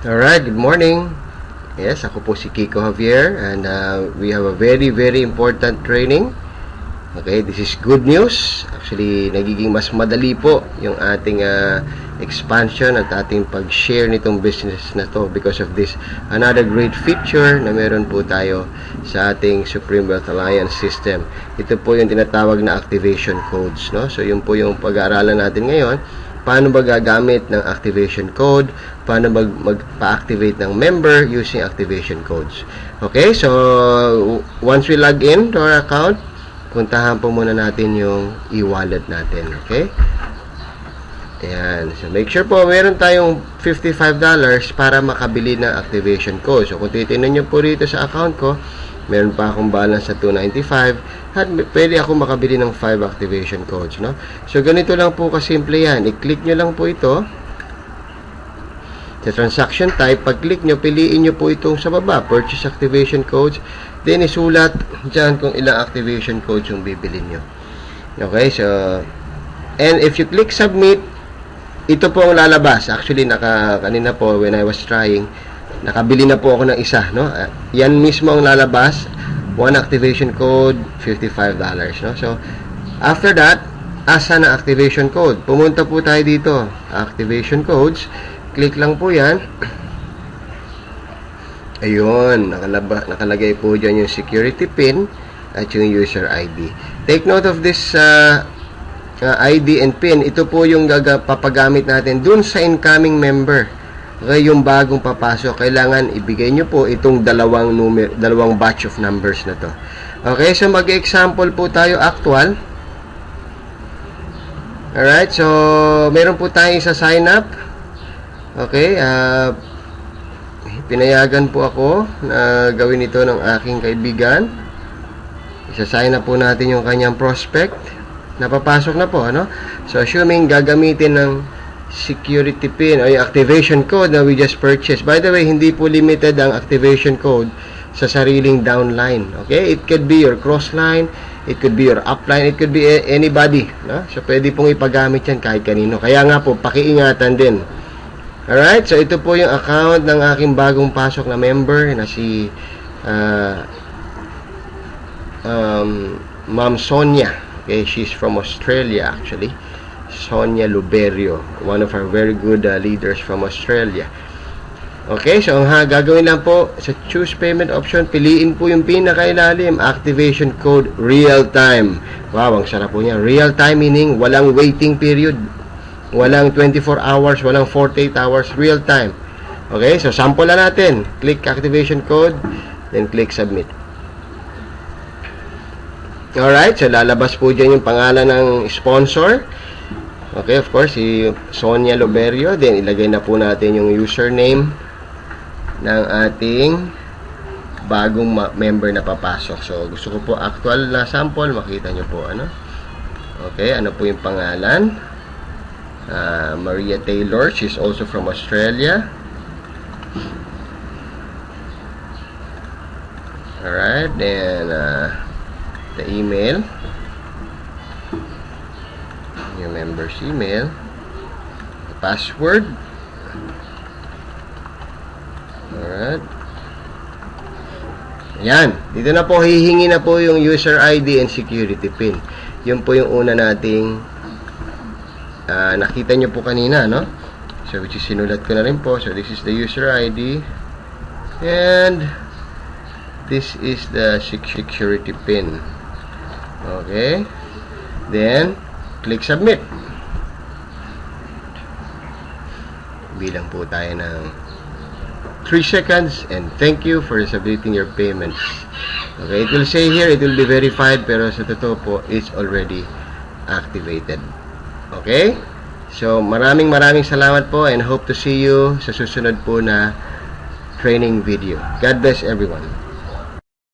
Alright, good morning. Yes, ako po si Kiko Javier and we have a very important training. Okay, this is good news. Actually, nagiging mas madali po yung ating expansion at ating pag-share nitong business na to because of this. Another great feature na meron po tayo sa ating Supreme Wealth Alliance system. Ito po yung tinatawag na activation codes, no? So, yun po yung pag-aaralan natin ngayon. Paano ba gagamit ng activation code? Paano magpa-activate ng member using activation codes? Okay, so once we log in to our account, puntahan po muna natin yung e-wallet natin. Okay? Ayan. So make sure po meron tayong $55 para makabili ng activation code. So kung titingnan nyo po rito sa account ko, meron pa akong balance sa $295 at pwede ako makabili ng 5 activation codes, no? So ganito lang po kasimple yan. I-click nyo lang po ito sa transaction type. Pag-click nyo, piliin nyo po itong sa baba, purchase activation codes, then isulat dyan kung ilang activation codes yung bibili nyo. Okay, so and if you click submit, ito po ang lalabas. Actually, kanina po when I was trying, nakabili na po ako ng isa, no? Yan mismo ang lalabas. One activation code, $55, no? So, after that, asa na activation code? Pumunta po tayo dito. Activation codes. Click lang po yan. Ayun, nakalagay po dyan yung security pin at yung user ID. Take note of this ID and pin. Ito po yung papagamit natin dun sa incoming member. Okay, yung bagong papasok, kailangan ibigay nyo po itong dalawang batch of numbers na to. Okay, so mag-example po tayo actual. Alright, so meron po tayong isa sign up. Okay, pinayagan po ako na gawin ito ng aking kaibigan. Isa-sign up po natin yung kanyang prospect. Napapasok na po, ano? So, assuming gagamitin ng security pin o yung activation code na we just purchased. By the way, hindi po limited ang activation code sa sariling downline. Okay? It could be your crossline, it could be your upline, it could be anybody. No? So, pwede pong ipagamit yan kahit kanino. Kaya nga po, pakiingatan din. Alright? So, ito po yung account ng aking bagong pasok na member na si Ma'am Sonia. Okay? She's from Australia actually. Sonia Luberio, one of our very good leaders from Australia. Okay, so ang gagawin lang po sa choose payment option, piliin po yung pinakailalim, activation code real time. Wow, ang sarap po niya. Real time meaning walang waiting period, walang 24 hours, walang 48 hours, real time. Okay, so sample na natin. Click activation code, then click submit. Alright, so lalabas po dyan yung pangalan ng sponsor. Okay, of course, si Sonia Luberio. Then, ilagay na po natin yung username ng ating bagong member na papasok. So, gusto ko po actual na sample. Makita nyo po, ano? Okay, ano po yung pangalan? Maria Taylor. She's also from Australia. Alright, then, the email. Yung member's email, the password. Alright. Ayan. Dito na po, hihingi na po yung user ID and security pin. Yun po yung una nating nakita nyo po kanina, no? So, which is sinulat ko na rin po. So, this is the user ID and this is the security pin. Okay. Then, click submit. Bilang po tayo ng 3 seconds and thank you for submitting your payments. Okay, it will say here, it will be verified, pero sa totoo po, it's already activated. Okay? So, maraming salamat po and hope to see you sa susunod po na training video. God bless everyone.